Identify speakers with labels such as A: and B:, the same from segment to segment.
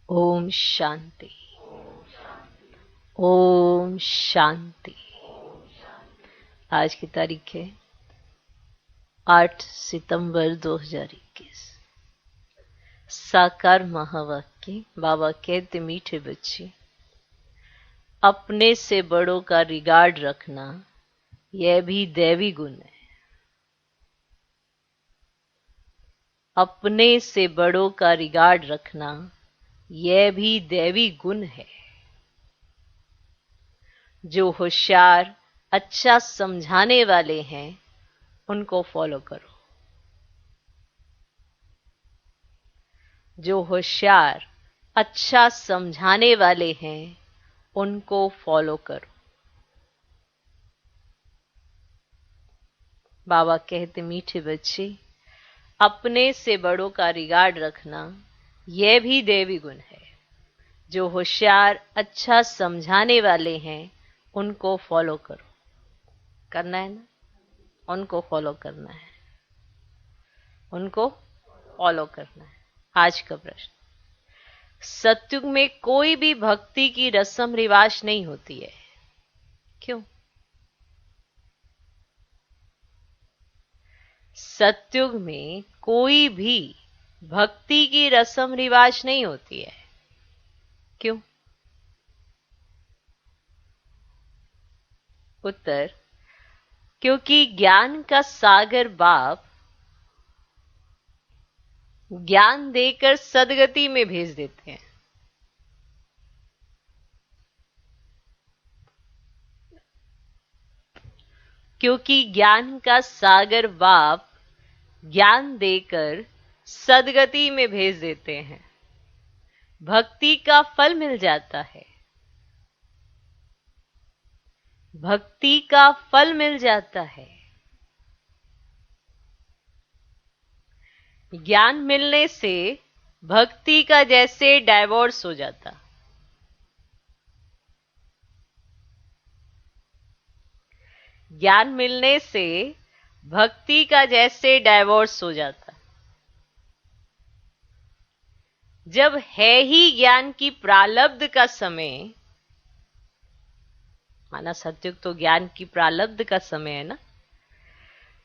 A: ओम शांति। ओम शांति। आज की तारीख है 8 सितंबर 2021। साकार महावाक्य। बाबा कहते, मीठे बच्चे, अपने से बड़ों का रिगार्ड रखना यह भी दैवी गुण है। अपने से बड़ों का रिगार्ड रखना यह भी दैवी गुण है। जो होशियार, अच्छा समझाने वाले हैं, उनको फॉलो करो। जो होशियार, अच्छा समझाने वाले हैं, उनको फॉलो करो। बाबा कहते, मीठे बच्चे, अपने से बड़ों का रिगार्ड रखना यह भी दैवी गुण है। जो होशियार, अच्छा समझाने वाले हैं, उनको फॉलो करो। करना है ना? उनको फॉलो करना है। उनको फॉलो करना है। आज का प्रश्न, सतयुग में कोई भी भक्ति की रस्म रिवाज नहीं होती है, क्यों? सतयुग में कोई भी भक्ति की रस्म रिवाज नहीं होती है, क्यों? उत्तर, क्योंकि ज्ञान का सागर बाप ज्ञान देकर सदगति में भेज देते हैं। क्योंकि ज्ञान का सागर बाप ज्ञान देकर सदगति में भेज देते हैं, भक्ति का फल मिल जाता है। भक्ति का फल मिल जाता है। ज्ञान मिलने से भक्ति का जैसे डाइवोर्स हो जाता। ज्ञान मिलने से भक्ति का जैसे डाइवोर्स हो जाता। जब है ही ज्ञान की प्रारब्ध का समय, माना सतयुग तो ज्ञान की प्रारब्ध का समय है ना,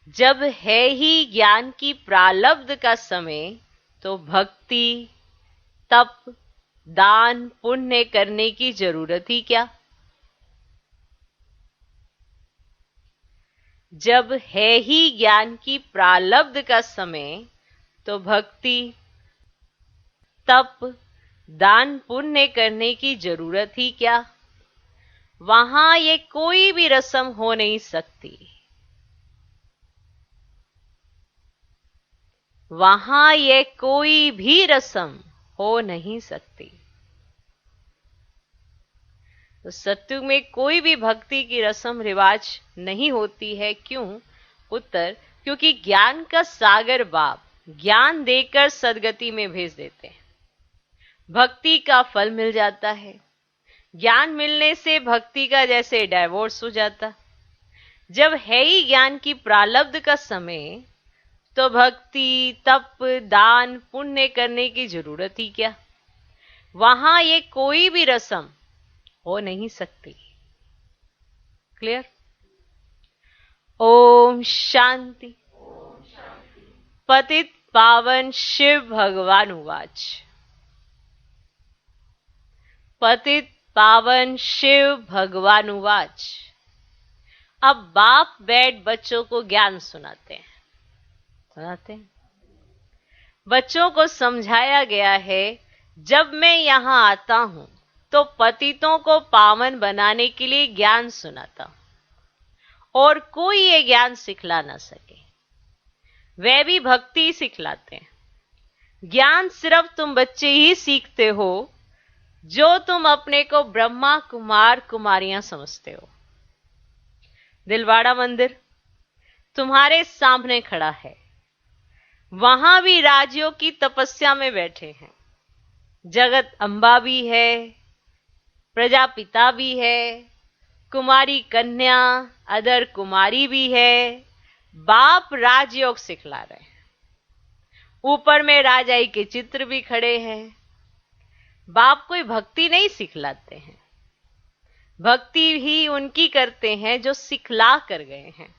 A: जब है ही ज्ञान की प्रारब्ध का समय, तो भक्ति, तप, दान, पुण्य करने की जरूरत ही क्या? जब है ही ज्ञान की प्रारब्ध का समय, तो भक्ति, तप, दान, पुण्य करने की जरूरत ही क्या? वहां ये कोई भी रस्म हो नहीं सकती। वहां ये कोई भी रस्म हो नहीं सकती। तो सतयुग में कोई भी भक्ति की रस्म रिवाज नहीं होती है, क्यों? उत्तर, क्योंकि ज्ञान का सागर बाप ज्ञान देकर सदगति में भेज देते हैं, भक्ति का फल मिल जाता है। ज्ञान मिलने से भक्ति का जैसे डाइवोर्स हो जाता। जब है ही ज्ञान की प्रारब्ध का समय, तो भक्ति, तप, दान, पुण्य करने की जरूरत ही क्या? वहां ये कोई भी रस्म हो नहीं सकती। क्लियर? ओम शांति। पतित पावन शिव भगवान उवाच। पतित पावन शिव भगवान उवाच। अब बाप बैठ बच्चों को ज्ञान सुनाते हैं। बच्चों को समझाया गया है, जब मैं यहां आता हूं तो पतितों को पावन बनाने के लिए ज्ञान सुनाता हूं, और कोई ये ज्ञान सिखला ना सके। वे भी भक्ति सिखलाते हैं। ज्ञान सिर्फ तुम बच्चे ही सीखते हो, जो तुम अपने को ब्रह्मा कुमार कुमारियां समझते हो। दिलवाड़ा मंदिर तुम्हारे सामने खड़ा है, वहां भी राजियों की तपस्या में बैठे हैं। जगत अम्बा भी है, प्रजापिता भी है, कुमारी कन्या, अदर कुमारी भी है। बाप राजयोग सिखला रहे हैं। ऊपर में राजाई के चित्र भी खड़े हैं। बाप कोई भक्ति नहीं सिखलाते हैं, भक्ति ही उनकी करते हैं जो सिखला कर गए हैं।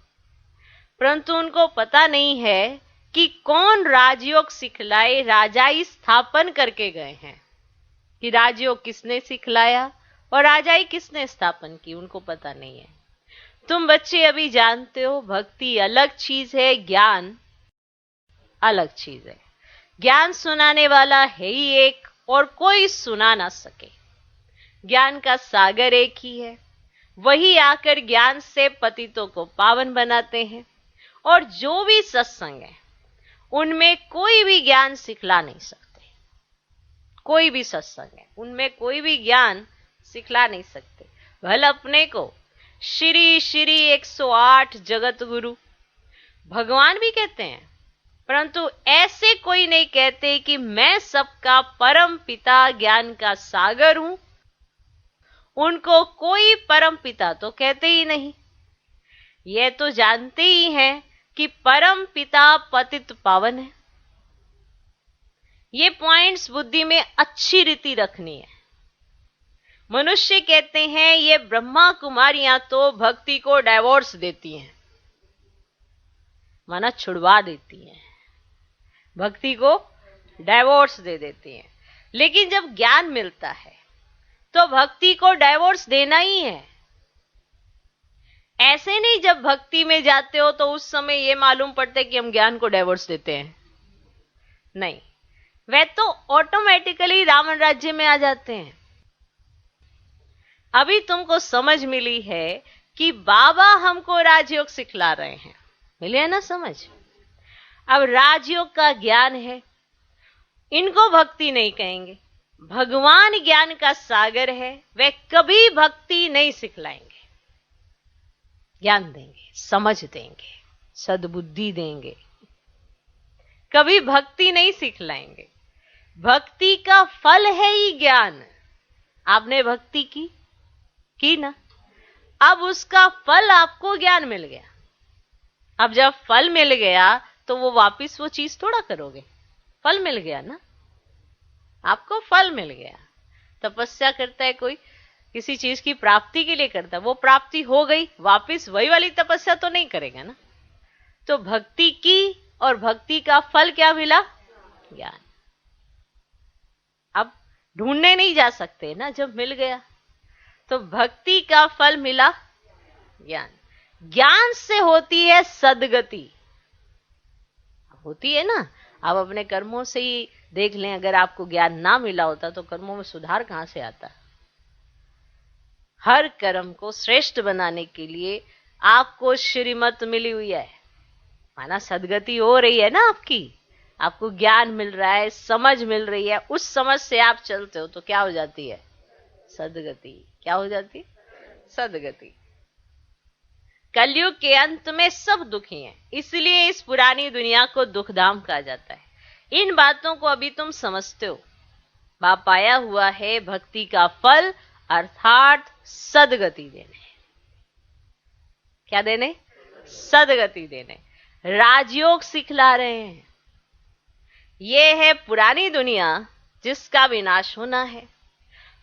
A: परंतु उनको पता नहीं है कि कौन राजयोग सिखलाए, राजाई स्थापन करके गए हैं, कि राजयोग किसने सिखलाया और राजाई किसने स्थापन की, उनको पता नहीं है। तुम बच्चे अभी जानते हो भक्ति अलग चीज है, ज्ञान अलग चीज है। ज्ञान सुनाने वाला है ही एक और कोई सुना ना सके। ज्ञान का सागर एक ही है, वही आकर ज्ञान से पतितों को पावन बनाते हैं। और जो भी सत्संग है उनमें कोई भी ज्ञान सिखला नहीं सकते। कोई भी सत्संग है उनमें कोई भी ज्ञान सिखला नहीं सकते। भले अपने को श्री श्री 108 जगत गुरु भगवान भी कहते हैं, परंतु ऐसे कोई नहीं कहते कि मैं सबका परम पिता ज्ञान का सागर हूं। उनको कोई परम पिता तो कहते ही नहीं। ये तो जानते ही हैं कि परम पिता पतित पावन है। ये पॉइंट्स बुद्धि में अच्छी रीति रखनी है। मनुष्य कहते हैं ये ब्रह्मा कुमारियां तो भक्ति को डाइवोर्स देती हैं, माना छुड़वा देती हैं, भक्ति को डाइवोर्स दे देती हैं। लेकिन जब ज्ञान मिलता है तो भक्ति को डाइवोर्स देना ही है। ऐसे नहीं जब भक्ति में जाते हो तो उस समय ये मालूम पड़ता है कि हम ज्ञान को डाइवोर्स देते हैं, नहीं, वे तो ऑटोमेटिकली रावण राज्य में आ जाते हैं। अभी तुमको समझ मिली है कि बाबा हमको राजयोग सिखला रहे हैं, मिले है ना समझ। अब राजयोग का ज्ञान है, इनको भक्ति नहीं कहेंगे। भगवान ज्ञान का सागर है, वे कभी भक्ति नहीं सिखलाएंगे। ज्ञान देंगे, समझ देंगे, सद्बुद्धि देंगे, कभी भक्ति नहीं सिखलाएंगे। भक्ति का फल है ही ज्ञान। आपने भक्ति की ना, अब उसका फल आपको ज्ञान मिल गया। अब जब फल मिल गया तो वो वापिस वो चीज थोड़ा करोगे, फल मिल गया ना, आपको फल मिल गया। तपस्या करता है कोई, किसी चीज की प्राप्ति के लिए करता है, वो प्राप्ति हो गई, वापिस वही वाली तपस्या तो नहीं करेगा ना। तो भक्ति की और भक्ति का फल क्या मिला? ज्ञान। अब ढूंढने नहीं जा सकते ना, जब मिल गया तो भक्ति का फल मिला ज्ञान। ज्ञान से होती है सद्गति, होती है ना। आप अपने कर्मों से ही देख लें, अगर आपको ज्ञान ना मिला होता तो कर्मों में सुधार कहां से आता। हर कर्म को श्रेष्ठ बनाने के लिए आपको श्रीमत मिली हुई है, माना सद्गति हो रही है ना आपकी, आपको ज्ञान मिल रहा है, समझ मिल रही है, उस समझ से आप चलते हो तो क्या हो जाती है? सद्गति। क्या हो जाती है? सद्गति। कलयुग के अंत में सब दुखी हैं, इसलिए इस पुरानी दुनिया को दुखधाम कहा जाता है। इन बातों को अभी तुम समझते हो। बाप आया हुआ है भक्ति का फल अर्थात सद्गति देने। क्या देने? सद्गति देने। राजयोग सिखला रहे हैं। ये है पुरानी दुनिया जिसका विनाश होना है।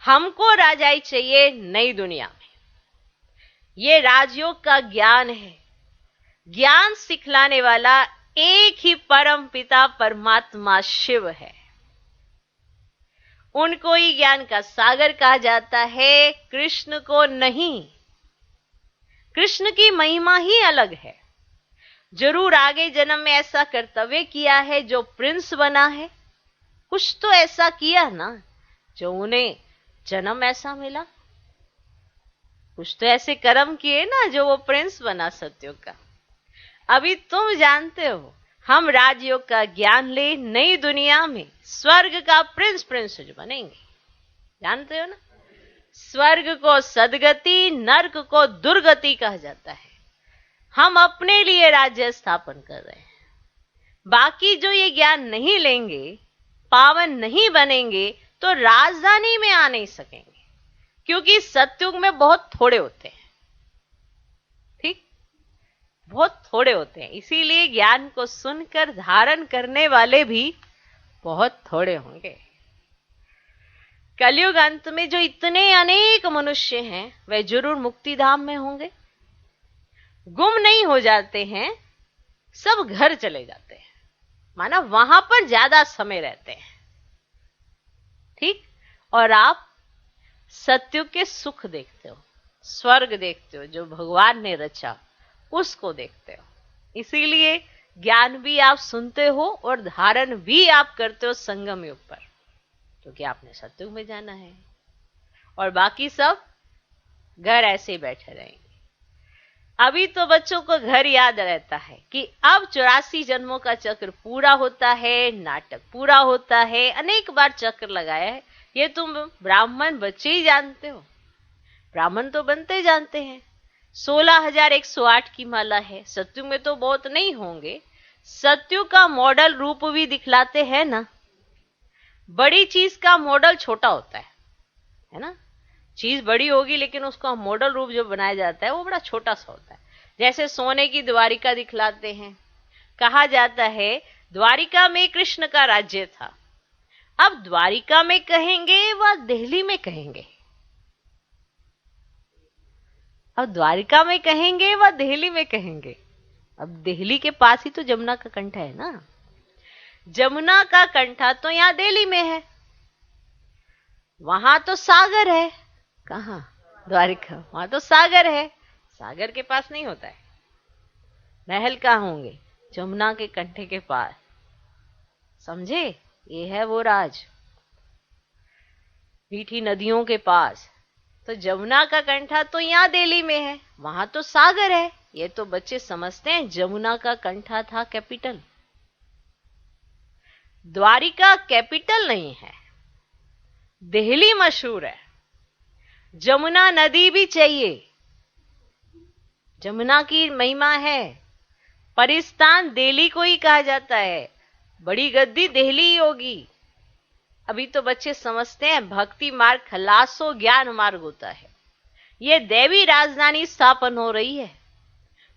A: हमको राजाई चाहिए नई दुनिया में। ये राजयोग का ज्ञान है। ज्ञान सिखलाने वाला एक ही परम पिता परमात्मा शिव है। उनको ही ज्ञान का सागर कहा जाता है, कृष्ण को नहीं। कृष्ण की महिमा ही अलग है। जरूर आगे जन्म में ऐसा कर्तव्य किया है जो प्रिंस बना है, कुछ तो ऐसा किया ना जो उन्हें जन्म ऐसा मिला। कुछ तो ऐसे कर्म किए ना जो वो प्रिंस बना सत्युग का। अभी तुम जानते हो हम राजयोग का ज्ञान ले नई दुनिया में स्वर्ग का प्रिंस बनेंगे। जानते हो ना, स्वर्ग को सद्गति, नर्क को दुर्गति कहा जाता है। हम अपने लिए राज्य स्थापन कर रहे हैं। बाकी जो ये ज्ञान नहीं लेंगे, पावन नहीं बनेंगे तो राजधानी में आ नहीं सकेंगे, क्योंकि सत्युग में बहुत थोड़े होते हैं। ठीक, बहुत थोड़े होते हैं, इसीलिए ज्ञान को सुनकर धारण करने वाले भी बहुत थोड़े होंगे। कलयुग अंत में जो इतने अनेक मनुष्य हैं वे जरूर मुक्ति धाम में होंगे, गुम नहीं हो जाते हैं, सब घर चले जाते हैं, माना वहां पर ज्यादा समय रहते हैं। ठीक, और आप सत्युग के सुख देखते हो, स्वर्ग देखते हो, जो भगवान ने रचा उसको देखते हो। इसीलिए ज्ञान भी आप सुनते हो और धारण भी आप करते हो संगम युग पर, क्योंकि आपने सत्युग में जाना है, और बाकी सब घर ऐसे ही बैठे रहेंगे। अभी तो बच्चों को घर याद रहता है कि अब 84 जन्मों का चक्र पूरा होता है, नाटक पूरा होता है, अनेक बार चक्र लगाया है। ये तुम ब्राह्मण बच्चे ही जानते हो, ब्राह्मण तो बनते जानते हैं। 16,108 की माला है, सत्युग में तो बहुत नहीं होंगे। सत्युग का मॉडल रूप भी दिखलाते हैं ना। बड़ी चीज का मॉडल छोटा होता है ना। चीज बड़ी होगी लेकिन उसका मॉडल रूप जो बनाया जाता है वो बड़ा छोटा सा होता है। जैसे सोने की द्वारिका दिखलाते हैं, कहा जाता है द्वारिका में कृष्ण का राज्य था। अब द्वारिका में कहेंगे व दिल्ली में कहेंगे, अब द्वारिका में कहेंगे व दिल्ली में कहेंगे। अब दिल्ली के पास ही तो जमुना का कंठा है ना। जमुना का कंठा तो यहां दिल्ली में है, वहां तो सागर है। कहां? द्वारिका, वहां तो सागर है, सागर के पास नहीं होता है। महल कहां होंगे? जमुना के कंठे के पास। समझे? ये है वो राज, मीठी नदियों के पास। तो जमुना का कंठा तो यहां दिल्ली में है, वहां तो सागर है। ये तो बच्चे समझते हैं जमुना का कंठा था कैपिटल। द्वारिका कैपिटल नहीं है, दिल्ली मशहूर है। जमुना नदी भी चाहिए, जमुना की महिमा है। परिस्तान दिल्ली को ही कहा जाता है, बड़ी गद्दी दिल्ली ही होगी। अभी तो बच्चे समझते हैं भक्ति मार्ग खलासो ज्ञान मार्ग होता है। ये देवी राजधानी स्थापन हो रही है।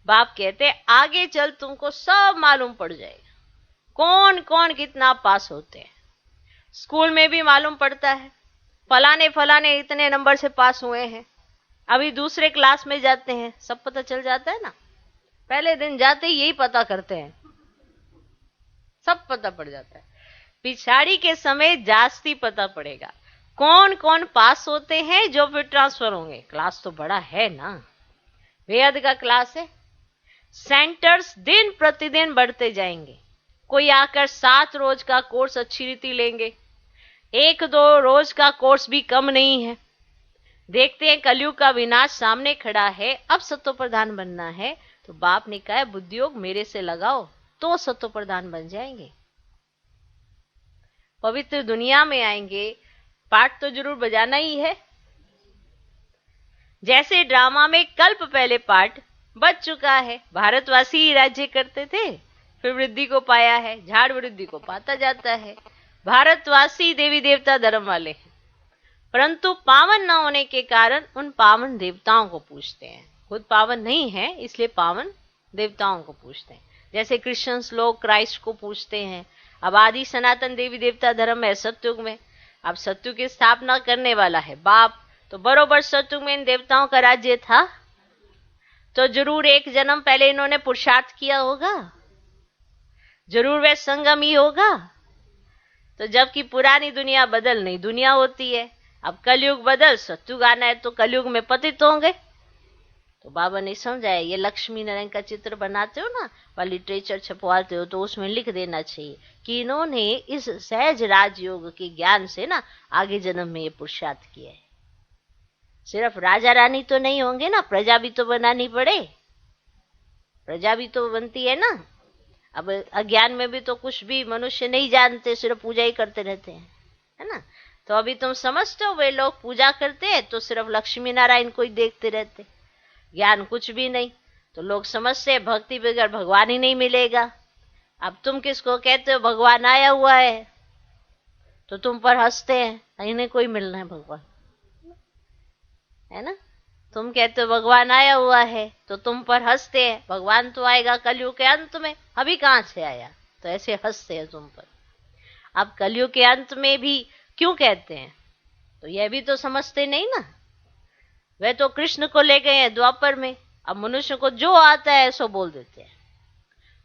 A: बाप कहते हैं आगे चल तुमको सब मालूम पड़ जाएगा, कौन कौन कितना पास होते हैं। स्कूल में भी मालूम पड़ता है, फलाने फलाने इतने नंबर से पास हुए हैं। अभी दूसरे क्लास में जाते हैं, सब पता चल जाता है ना। पहले दिन जाते ही यही पता करते हैं, सब पता पड़ जाता है। पिछाड़ी के समय जास्ती पता पड़ेगा कौन कौन पास होते हैं, जो फिर ट्रांसफर होंगे। क्लास तो बड़ा है ना, वेद का क्लास है। सेंटर्स दिन प्रतिदिन बढ़ते जाएंगे। कोई आकर 7 रोज का कोर्स अच्छी रीति लेंगे, 1-2 रोज का कोर्स भी कम नहीं है। देखते हैं कलयुग का विनाश सामने खड़ा है, अब सत्व प्रधान बनना है। तो बाप ने कहा बुद्धि योग मेरे से लगाओ तो सत्व प्रधान बन जाएंगे, पवित्र दुनिया में आएंगे। पाठ तो जरूर बजाना ही है। जैसे ड्रामा में कल्प पहले पाठ बच चुका है, भारतवासी ही राज्य करते थे, फिर वृद्धि को पाया है, झाड़ वृद्धि को पाता जाता है। भारतवासी देवी देवता धर्म वाले हैं, परंतु पावन न होने के कारण उन पावन देवताओं को पूजते हैं। खुद पावन नहीं है इसलिए पावन देवताओं को पूजते हैं। जैसे क्रिश्चियंस लोग क्राइस्ट को पूजते हैं। अब आदि सनातन देवी देवता धर्म है सतयुग में। अब सतयुग की स्थापना करने वाला है बाप, तो बरोबर सतयुग में इन देवताओं का राज्य था, तो जरूर एक जन्म पहले इन्होंने पुरुषार्थ किया होगा, जरूर वह संगम ही होगा। तो जबकि पुरानी दुनिया बदल नहीं दुनिया होती है, अब कलयुग बदल सतयुग आना है, तो कलयुग में पतित होंगे। तो बाबा ने समझाया, ये लक्ष्मी नारायण का चित्र बनाते हो ना, व लिटरेचर छपवाते हो, तो उसमें लिख देना चाहिए कि इन्होंने इस सहज राजयोग के ज्ञान से ना आगे जन्म में ये पुरुषार्थ किया है। सिर्फ राजा रानी तो नहीं होंगे ना, प्रजा भी तो बनानी पड़े, प्रजा भी तो बनती है ना। अब अज्ञान में भी तो कुछ भी मनुष्य नहीं जानते, सिर्फ पूजा ही करते रहते हैं, है ना। तो अभी तुम समझते हो वे लोग पूजा करते हैं तो सिर्फ लक्ष्मी नारायण को ही देखते रहते, ज्ञान कुछ भी नहीं। तो लोग समझते हैं भक्ति बगैर भगवान ही नहीं मिलेगा। अब तुम किसको कहते हो भगवान आया हुआ है, तो तुम पर हंसते हैं, इन्हें कोई मिलना है भगवान, है ना। तुम कहते हो भगवान आया हुआ है तो तुम पर हंसते हैं, भगवान तो आएगा कलयुग के अंत में, अभी कहां से आया, तो ऐसे हंसते हैं तुम पर। अब कलयुग के अंत में भी क्यों कहते हैं, तो यह भी तो समझते नहीं ना। वे तो कृष्ण को ले गए हैं द्वापर में, अब मनुष्य को जो आता है सो बोल देते हैं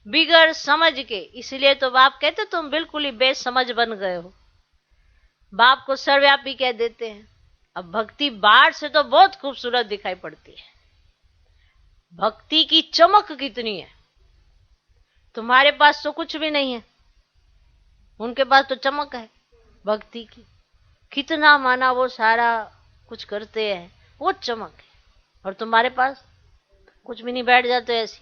A: बिगड़ समझ के। इसलिए तो बाप कहते तुम बिल्कुल ही बेसमझ बन गए हो, बाप को सर्वव्यापी कह देते हैं। अब भक्ति बाहर से तो बहुत खूबसूरत दिखाई पड़ती है, भक्ति की चमक कितनी है। तुम्हारे पास तो कुछ भी नहीं है, उनके पास तो चमक है भक्ति की। कितना माना वो सारा कुछ करते हैं, वो चमक है, और तुम्हारे पास कुछ भी नहीं, बैठ जाते ऐसी।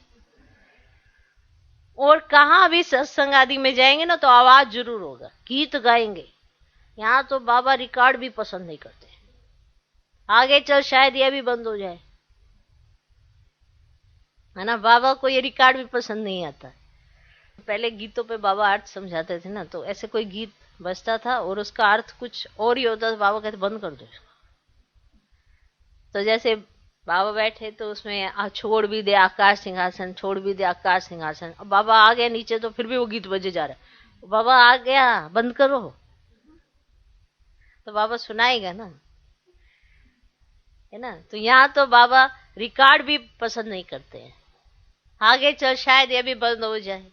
A: और कहां भी सत्संग आदि में जाएंगे ना तो आवाज जरूर होगा, गीत गाएंगे। यहां तो बाबा रिकॉर्ड भी पसंद नहीं करते, आगे चल शायद यह भी बंद हो जाए, है ना। बाबा को ये रिकॉर्ड भी पसंद नहीं आता। पहले गीतों पे बाबा अर्थ समझाते थे ना, तो ऐसे कोई गीत बजता था और उसका अर्थ कुछ और ही होता था, बाबा कहते बंद कर दो इसको। तो जैसे बाबा बैठे तो उसमें छोड़ भी दे आकाश सिंहासन, छोड़ भी दे आकाश सिंहासन। अब बाबा आ गया नीचे तो फिर भी वो गीत बजे जा रहा है, बाबा आ गया बंद करो, तो बाबा सुनाएगा ना, है ना। तो यहाँ तो बाबा रिकॉर्ड भी पसंद नहीं करते हैं, आगे चल शायद ये भी बंद हो जाए।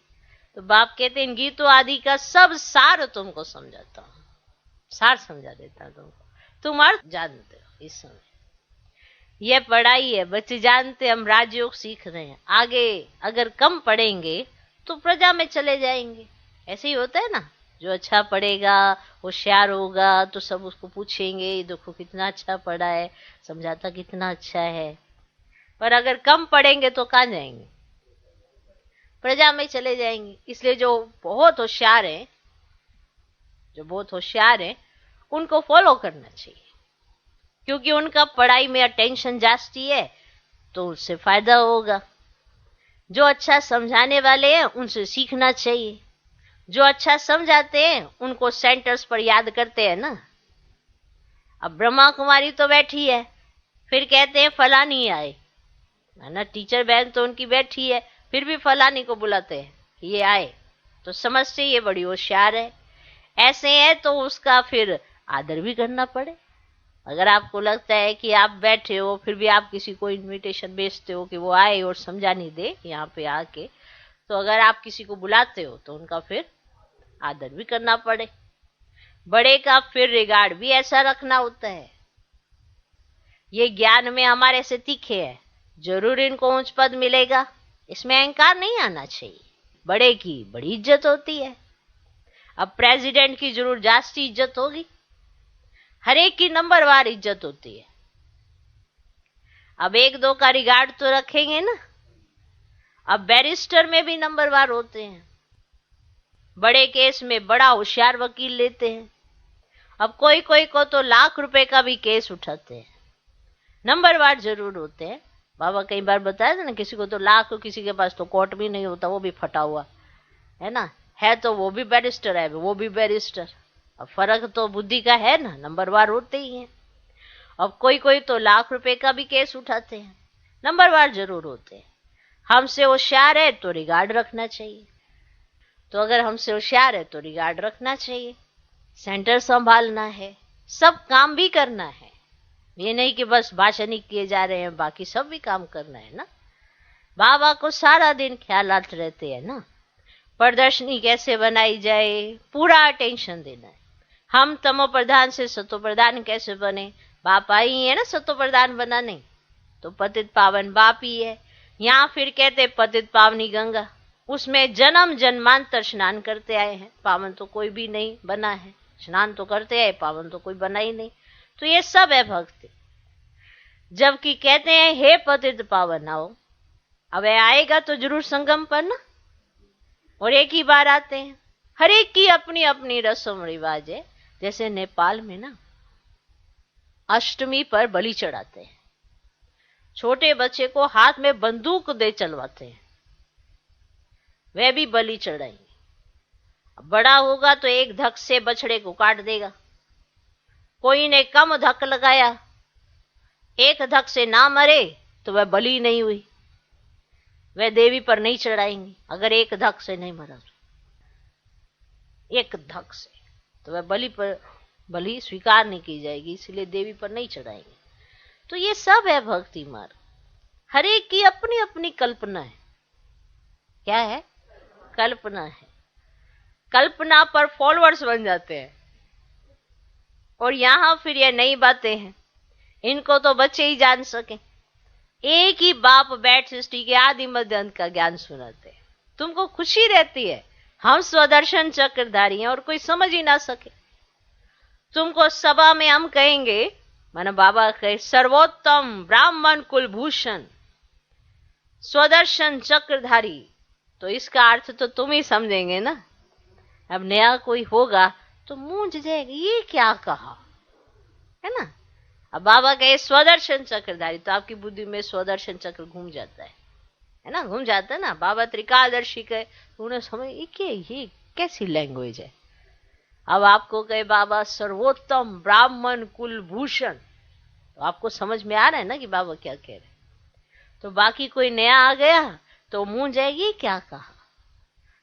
A: तो बाप कहते हैं इन गीतों आदि का सब सार तुमको समझाता हूं, सार समझा देता तुमको, तुम अर्थ जानते हो। इस समय ये पढ़ाई है, बच्चे जानते हम राजयोग सीख रहे हैं, आगे अगर कम पढ़ेंगे तो प्रजा में चले जाएंगे। ऐसे ही होता है ना, जो अच्छा पढ़ेगा होशियार होगा तो सब उसको पूछेंगे देखो कितना अच्छा पढ़ा है, समझाता कितना अच्छा है। पर अगर कम पढ़ेंगे तो कहाँ जाएंगे, प्रजा में चले जाएंगे। इसलिए जो बहुत होशियार है, जो बहुत होशियार है उनको फॉलो करना चाहिए, क्योंकि उनका पढ़ाई में अटेंशन जास्ती है तो उससे फायदा होगा। जो अच्छा समझाने वाले हैं उनसे सीखना चाहिए, जो अच्छा समझाते हैं उनको सेंटर्स पर याद करते हैं ना। अब ब्रह्मा कुमारी तो बैठी है, फिर कहते हैं फलानी आए, है ना, टीचर बहन तो उनकी बैठी है, फिर भी फलानी को बुलाते हैं कि ये आए, तो समझते ये बड़ी होशियार है। ऐसे है तो उसका फिर आदर भी करना पड़े। अगर आपको लगता है कि आप बैठे हो फिर भी आप किसी को इनविटेशन भेजते हो कि वो आए और समझाने दे यहाँ पे आके, तो अगर आप किसी को बुलाते हो तो उनका फिर आदर भी करना पड़े। बड़े का फिर रिगार्ड भी ऐसा रखना होता है। ये ज्ञान में हमारे से तीखे है, जरूर इनको उच्च पद मिलेगा, इसमें अहंकार नहीं आना चाहिए। बड़े की बड़ी इज्जत होती है। अब प्रेसिडेंट की जरूर जास्ती इज्जत होगी, हर एक की नंबरवार इज्जत होती है। अब एक दो का रिगार्ड तो रखेंगे ना। अब बैरिस्टर में भी नंबरवार होते हैं, बड़े केस में बड़ा होशियार वकील लेते हैं। अब कोई कोई को तो लाख रुपए का भी केस उठाते हैं, नंबरवार जरूर होते हैं। बाबा कई बार बताया था ना, किसी को तो लाख, किसी के पास तो कोर्ट भी नहीं होता, वो भी फटा हुआ है ना, है तो वो भी बैरिस्टर है, वो भी बैरिस्टर। अब फर्क तो बुद्धि का है ना, नंबरवार होते ही हैं। अब कोई कोई तो लाख रुपए का भी केस उठाते हैं, नंबरवार जरूर होते हैं। हमसे होशियार है तो रिगार्ड रखना चाहिए, तो अगर हमसे होशियार है तो रिगार्ड रखना चाहिए। सेंटर संभालना है, सब काम भी करना है, ये नहीं कि बस भाषण ही किए जा रहे हैं, बाकी सब भी काम करना है ना। बाबा को सारा दिन ख्यालात रहते हैं ना, प्रदर्शनी कैसे बनाई जाए, पूरा अटेंशन देना है। हम तमो प्रधान से सतो प्रधान कैसे बने, बाप आई है ना सतो प्रधान बनाने, तो पतित पावन बाप ही है। यहाँ फिर कहते पतित पावनी गंगा, उसमें जन्म जन्मांतर स्नान करते आए हैं, पावन तो कोई भी नहीं बना है। स्नान तो करते आए, पावन तो कोई बना ही नहीं। तो ये सब है भक्ति। जबकि कहते हैं हे पतित पावन आओ, अब आएगा तो जरूर संगम पर ना, और एक ही बार आते हैं। हर एक की अपनी अपनी रस्म रिवाज है। जैसे नेपाल में ना अष्टमी पर बलि चढ़ाते हैं, छोटे बच्चे को हाथ में बंदूक दे चलवाते हैं, वह भी बलि चढ़ाएंगे। बड़ा होगा तो एक धक से बछड़े को काट देगा। कोई ने कम धक लगाया, एक धक से ना मरे तो वह बलि नहीं हुई, वह देवी पर नहीं चढ़ाएंगे। अगर एक धक से नहीं मरा तो एक धक से, तो वह बलि पर भली स्वीकार नहीं की जाएगी, इसलिए देवी पर नहीं चढ़ाएंगे। तो ये सब है भक्ति मार्ग। हर एक की अपनी अपनी कल्पना है। क्या है? कल्पना है। कल्पना पर फॉलोअर्स बन जाते हैं। और यहां फिर ये नई बातें हैं, इनको तो बच्चे ही जान सके। एक ही बाप बैठ सृष्टि के आदि मध्य अंत का ज्ञान सुनाते हैं। तुमको खुशी रहती है हम स्वदर्शन चक्रधारी हैं और कोई समझ ही ना सके। तुमको सभा में हम कहेंगे, माना बाबा कहे, सर्वोत्तम ब्राह्मण कुलभूषण स्वदर्शन चक्रधारी, तो इसका अर्थ तो तुम ही समझेंगे ना। अब नया कोई होगा तो मूंझ जाएगा, ये क्या कहा, है ना। अब बाबा कहे स्वदर्शन चक्रधारी, तो आपकी बुद्धि में स्वदर्शन चक्र घूम जाता है ना, घूम जाता है ना। बाबा त्रिकालदर्शी कहे तो उन्हें समझ ये कैसी लैंग्वेज है। अब आपको कहे बाबा सर्वोत्तम ब्राह्मण कुलभूषण, तो आपको समझ में आ रहा है ना कि बाबा क्या कह रहे। तो बाकी कोई नया आ गया तो मुंह जाएगी, क्या कहा।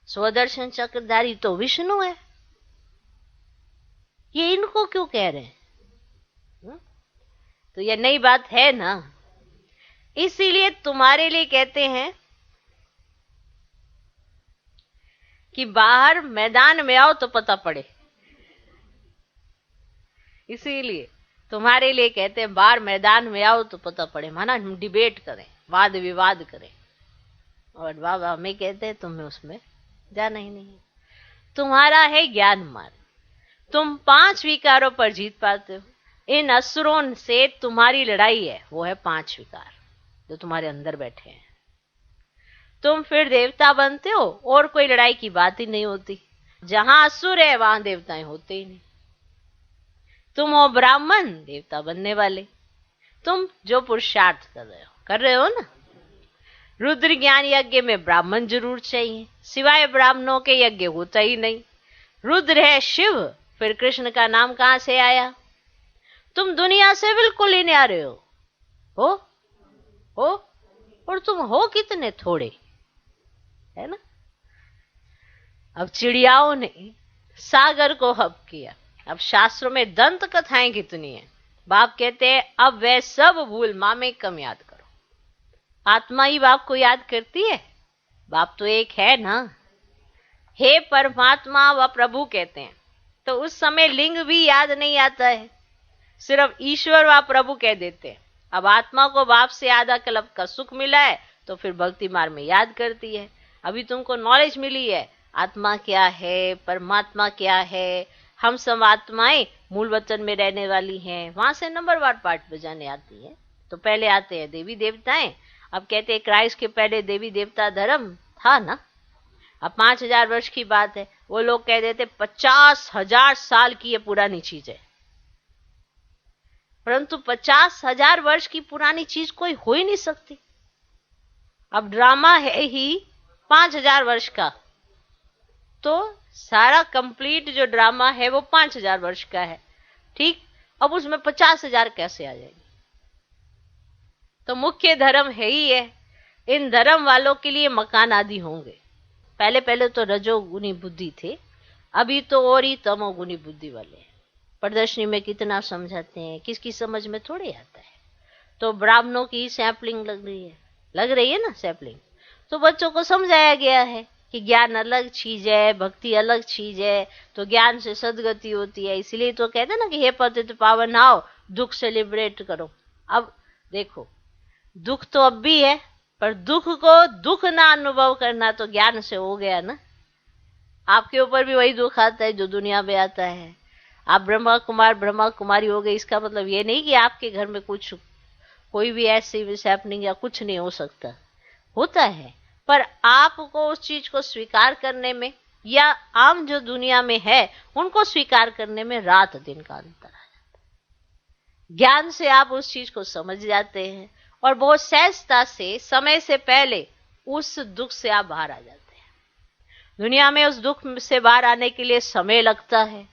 A: स्वदर्शन चक्रधारी तो विष्णु है, ये इनको क्यों कह रहे हैं? तो ये नई बात है ना। इसीलिए तुम्हारे लिए कहते हैं कि बाहर मैदान में आओ तो पता पड़े। इसीलिए तुम्हारे लिए कहते हैं बाहर मैदान में आओ तो पता पड़े, माना हम डिबेट करें, वाद विवाद करें। और बाबा हमें कहते हैं तुम्हें उसमें जाना ही नहीं। तुम्हारा है ज्ञान मार्ग, तुम 5 विकारों पर जीत पाते हो। इन असुरों से तुम्हारी लड़ाई है, वो है 5 विकार जो तुम्हारे अंदर बैठे हैं। तुम फिर देवता बनते हो और कोई लड़ाई की बात ही नहीं होती। जहां असुर है वहां देवताएं होते ही नहीं। तुम हो ब्राह्मण, देवता बनने वाले। तुम जो पुरुषार्थ कर रहे हो ना। रुद्र ज्ञान यज्ञ में ब्राह्मण जरूर चाहिए, सिवाय ब्राह्मणों के यज्ञ होता ही नहीं। रुद्र है शिव, फिर कृष्ण का नाम कहां से आया? तुम दुनिया से बिल्कुल ही न्यारे हो और तुम हो कितने थोड़े, है ना। अब चिड़ियाओं ने सागर को हब किया। अब शास्त्रों में दंत कथाएं कितनी हैं। बाप कहते हैं अब वह सब भूल माँ कम याद करो। आत्मा ही बाप को याद करती है, बाप तो एक है ना। हे परमात्मा व प्रभु कहते हैं तो उस समय लिंग भी याद नहीं आता है, सिर्फ ईश्वर व प्रभु कह देते हैं। अब आत्मा को बाप से आधा कल्प का सुख मिला है तो फिर भक्ति मार्ग में याद करती है। अभी तुमको नॉलेज मिली है आत्मा क्या है, परमात्मा क्या है। हम सब आत्माएं मूल वतन में रहने वाली हैं, वहां से नंबरवार पाठ बजाने आती है। तो पहले आते हैं देवी देवताएं। अब कहते हैं क्राइस्ट के पहले देवी देवता धर्म था ना। अब 5000 वर्ष की बात है, वो लोग कह देते 50,000 साल की ये पुरानी चीज है। परंतु 50,000 वर्ष की पुरानी चीज कोई हो ही नहीं सकती। अब ड्रामा है ही 5000 वर्ष का, तो सारा कंप्लीट जो ड्रामा है वो 5000 वर्ष का है, ठीक। अब उसमें 50,000 कैसे आ जाएगी? तो मुख्य धर्म है ही है। इन धर्म वालों के लिए मकान आदि होंगे। पहले पहले तो रजोगुनी बुद्धि थे, अभी तो और ही तमोगुनी बुद्धि वाले हैं। प्रदर्शनी में कितना समझाते हैं, किसकी समझ में थोड़े आता है। तो ब्राह्मणों की सैंपलिंग लग रही है ना सैंपलिंग। तो बच्चों को समझाया गया है कि ज्ञान अलग चीज है, भक्ति अलग चीज है। तो ज्ञान से सदगति होती है। इसलिए तो कहते हैं ना कि हे पतित पावन आओ, दुख सेलिब्रेट करो। अब देखो दुख तो अब भी है, पर दुख को दुख ना अनुभव करना तो ज्ञान से हो गया ना। आपके ऊपर भी वही दुख आता है जो दुनिया में आता है। आप ब्रह्मा कुमार ब्रह्मा कुमारी हो गए, इसका मतलब ये नहीं कि आपके घर में कुछ कोई भी ऐसी हैपनिंग या कुछ नहीं हो सकता, होता है। पर आपको उस चीज को स्वीकार करने में या आम जो दुनिया में है उनको स्वीकार करने में रात दिन का अंतर आ जाता है। ज्ञान से आप उस चीज को समझ जाते हैं और बहुत सहजता से समय से पहले उस दुख से आप बाहर आ जाते हैं। दुनिया में उस दुख से बाहर आने के लिए समय लगता है।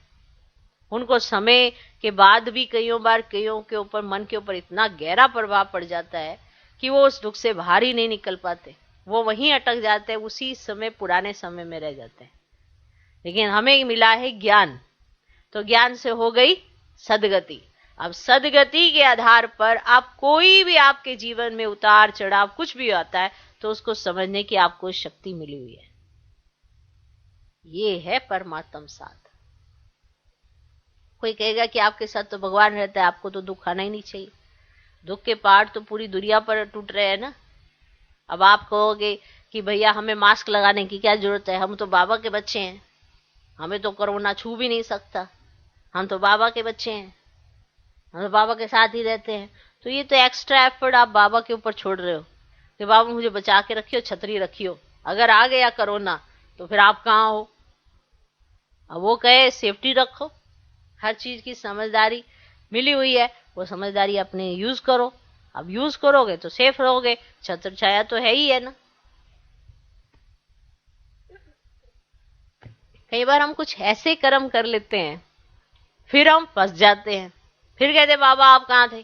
A: उनको समय के बाद भी कईयों बार कईयों के ऊपर मन के ऊपर इतना गहरा प्रभाव पड़ जाता है कि वो उस दुख से बाहर ही नहीं निकल पाते, वो वहीं अटक जाते हैं, उसी समय पुराने समय में रह जाते हैं। लेकिन हमें मिला है ज्ञान, तो ज्ञान से हो गई सदगति। अब सदगति के आधार पर आप कोई भी आपके जीवन में उतार चढ़ाव कुछ भी आता है तो उसको समझने की आपको शक्ति मिली हुई है। ये है परमात्म साथ। कोई कहेगा कि आपके साथ तो भगवान रहता है, आपको तो दुख आना ही नहीं चाहिए। दुख के पहाड़ तो पूरी दुनिया पर टूट रहे हैं ना। अब आप कहोगे कि भैया हमें मास्क लगाने की क्या जरूरत है, हम तो बाबा के बच्चे हैं, हमें तो कोरोना छू भी नहीं सकता, हम तो बाबा के बच्चे हैं, हम तो बाबा के साथ ही रहते हैं। तो ये तो एक्स्ट्रा एफर्ट आप बाबा के ऊपर छोड़ रहे हो कि बाबा मुझे बचा के रखियो, छतरी रखियो, अगर आ गया कोरोना तो फिर आप कहाँ हो। अब वो कहे सेफ्टी रखो, हर चीज की समझदारी मिली हुई है, वो समझदारी अपने यूज करो। अब यूज करोगे तो सेफ रहोगे, छत्र छाया तो है ही है ना। कई बार हम कुछ ऐसे कर्म कर लेते हैं फिर हम फंस जाते हैं, फिर कहते बाबा आप कहाँ थे।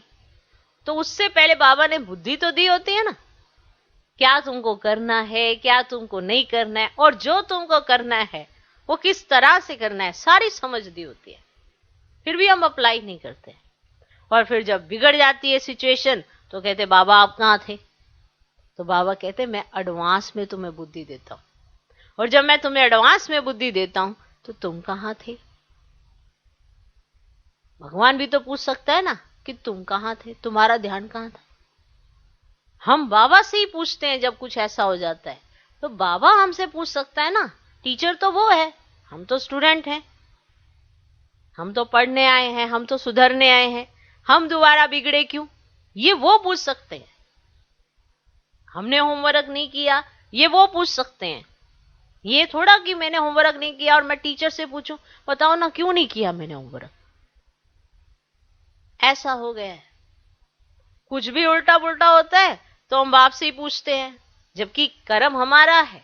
A: तो उससे पहले बाबा ने बुद्धि तो दी होती है ना, क्या तुमको करना है, क्या तुमको नहीं करना है, और जो तुमको करना है वो किस तरह से करना है, सारी समझ दी होती है। फिर भी हम अप्लाई नहीं करते, और फिर जब बिगड़ जाती है सिचुएशन तो कहते बाबा आप कहाँ थे। तो बाबा कहते मैं एडवांस में तुम्हें बुद्धि देता हूं, और जब मैं तुम्हें एडवांस में बुद्धि देता हूं तो तुम कहाँ थे। भगवान भी तो पूछ सकता है ना कि तुम कहाँ थे, तुम्हारा ध्यान कहाँ था। हम बाबा से ही पूछते हैं जब कुछ ऐसा हो जाता है, तो बाबा हमसे पूछ सकता है ना। टीचर तो वो है, हम तो स्टूडेंट हैं, हम तो पढ़ने आए हैं, हम तो सुधरने आए हैं, हम दोबारा बिगड़े क्यों, ये वो पूछ सकते हैं। हमने होमवर्क नहीं किया, ये वो पूछ सकते हैं। ये थोड़ा कि मैंने होमवर्क नहीं किया और मैं टीचर से पूछूं बताओ ना क्यों नहीं किया मैंने होमवर्क। ऐसा हो गया है, कुछ भी उल्टा पुल्टा होता है तो हम बाप से ही पूछते हैं, जबकि कर्म हमारा है,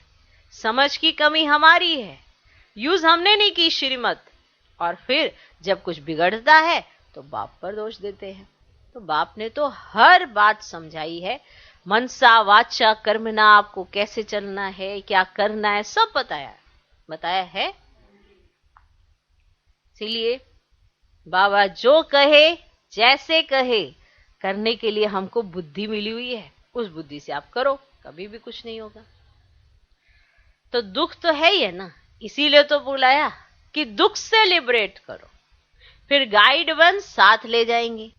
A: समझ की कमी हमारी है, यूज हमने नहीं की श्रीमत। और फिर जब कुछ बिगड़ता है तो बाप पर दोष देते हैं। तो बाप ने तो हर बात समझाई है, मनसा वाचा कर्मना, आपको कैसे चलना है, क्या करना है, सब बताया है। इसीलिए बाबा जो कहे जैसे कहे करने के लिए हमको बुद्धि मिली हुई है, उस बुद्धि से आप करो, कभी भी कुछ नहीं होगा। तो दुख तो है ही है ना, इसीलिए तो बुलाया कि दुख से लिबरेट करो। फिर गाइड वन साथ ले जाएंगे,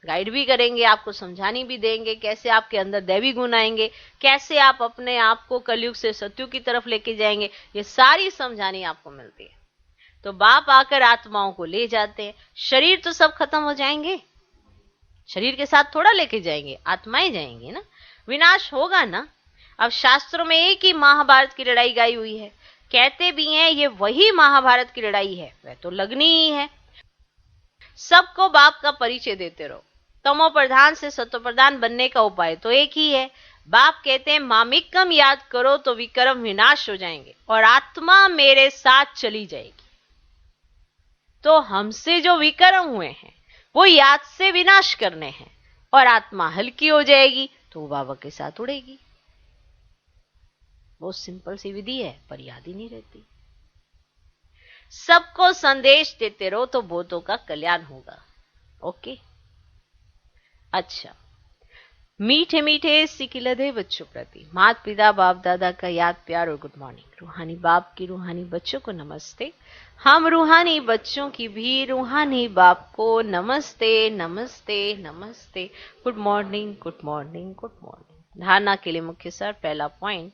A: गाइड भी करेंगे, आपको समझानी भी देंगे कैसे आपके अंदर दैवी गुण आएंगे, कैसे आप अपने आप को कलयुग से सत्युग की तरफ लेके जाएंगे, ये सारी समझानी आपको मिलती है। तो बाप आकर आत्माओं को ले जाते हैं। शरीर तो सब खत्म हो जाएंगे, शरीर के साथ थोड़ा लेके जाएंगे, आत्माएं जाएंगे ना, विनाश होगा ना। अब शास्त्रों में एक ही महाभारत की लड़ाई गाई हुई है, कहते भी हैं ये वही महाभारत की लड़ाई है, वह तो लगनी ही है। सबको बाप का परिचय देते रहो। तमो प्रधान से सत्व प्रधान बनने का उपाय तो एक ही है। बाप कहते हैं मामिकम याद करो तो विक्रम विनाश हो जाएंगे और आत्मा मेरे साथ चली जाएगी। तो हमसे जो विक्रम हुए हैं वो याद से विनाश करने हैं, और आत्मा हल्की हो जाएगी तो वो बाबा के साथ उड़ेगी। बहुत सिंपल सी विधि है, पर याद ही नहीं रहती। सबको संदेश देते रहो तो बहुतों का कल्याण होगा। ओके, अच्छा, मीठे मीठे सिकिलधे बच्चों प्रति माता पिता बाप दादा का याद प्यार और गुड मॉर्निंग। रूहानी बाप की रूहानी बच्चों को नमस्ते। हम रूहानी बच्चों की भी रूहानी बाप को नमस्ते नमस्ते नमस्ते। Good morning good morning good morning. धारणा के लिए मुख्य सर, पहला पॉइंट,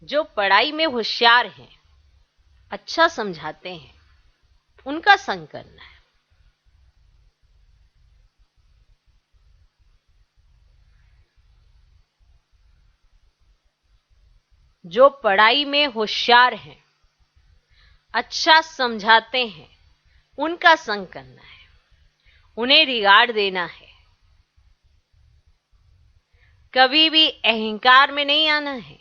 A: जो पढ़ाई में होशियार हैं, अच्छा समझाते हैं, उनका संग करना है। जो पढ़ाई में होशियार हैं, अच्छा समझाते हैं, उनका संग करना है, उन्हें रिगार्ड देना है। कभी भी अहंकार में नहीं आना है।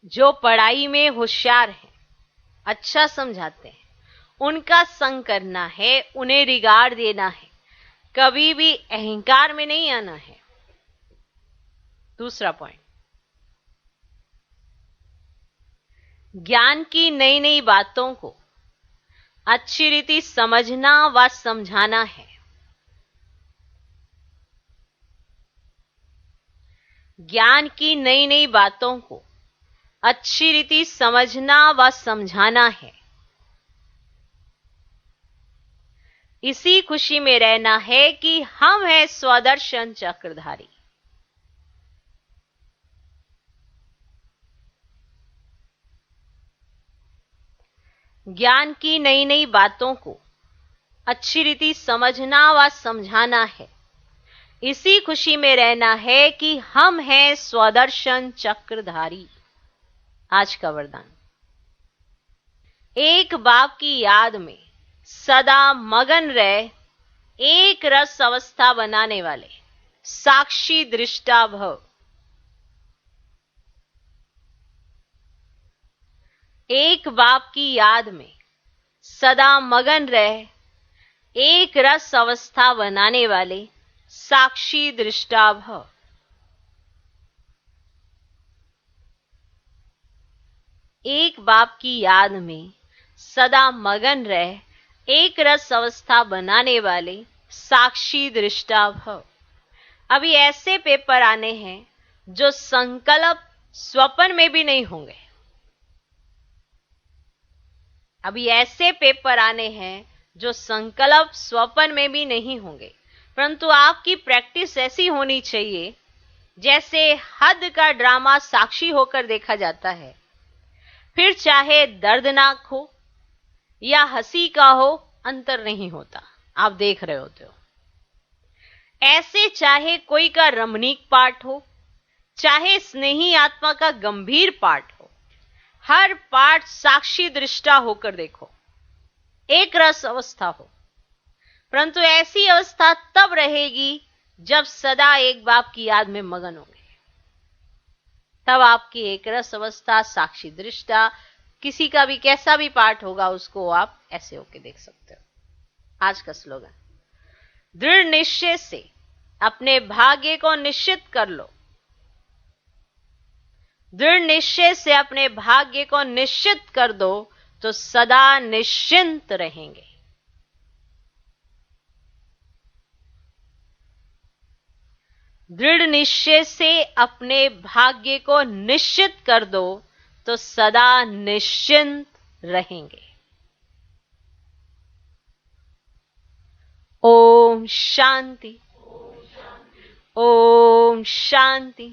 A: जो पढ़ाई में होशियार हैं, अच्छा समझाते हैं, उनका संग करना है, उन्हें रिगार्ड देना है, कभी भी अहंकार में नहीं आना है। दूसरा पॉइंट, ज्ञान की नई नई बातों को अच्छी रीति समझना व समझाना है। ज्ञान की नई नई बातों को अच्छी रीति समझना व समझाना है। इसी खुशी में रहना है कि हम हैं स्वदर्शन चक्रधारी। ज्ञान की नई नई बातों को अच्छी रीति समझना व समझाना है। इसी खुशी में रहना है कि हम हैं स्वदर्शन चक्रधारी। आज का वरदान, एक बाप की याद में सदा मगन रह, एक रस अवस्था बनाने वाले साक्षी दृष्टा भव। एक बाप की याद में सदा मगन रह, एक रस अवस्था बनाने वाले साक्षी दृष्टा भव। एक बाप की याद में सदा मगन रह, एक रस अवस्था बनाने वाले साक्षी दृष्टा भव। अभी ऐसे पेपर आने हैं जो संकल्प स्वप्न में भी नहीं होंगे। अभी ऐसे पेपर आने हैं जो संकल्प स्वप्न में भी नहीं होंगे, परंतु आपकी प्रैक्टिस ऐसी होनी चाहिए जैसे हद का ड्रामा साक्षी होकर देखा जाता है। फिर चाहे दर्दनाक हो या हंसी का हो, अंतर नहीं होता, आप देख रहे होते हो। ऐसे चाहे कोई का रमणीक पाठ हो, चाहे स्नेही आत्मा का गंभीर पाठ हो, हर पाठ साक्षी दृष्टा होकर देखो, एक रस अवस्था हो। परंतु ऐसी अवस्था तब रहेगी जब सदा एक बाप की याद में मगन होंगे। तब आपकी एक रस अवस्था साक्षी दृष्टा, किसी का भी कैसा भी पाठ होगा उसको आप ऐसे होके देख सकते हो। आज का स्लोगन, दृढ़ निश्चय से अपने भाग्य को निश्चित कर लो। दृढ़ निश्चय से अपने भाग्य को निश्चित कर दो तो सदा निश्चिंत रहेंगे। दृढ़ निश्चय से अपने भाग्य को निश्चित कर दो तो सदा निश्चिंत रहेंगे। ओम शांति, ओम शांति।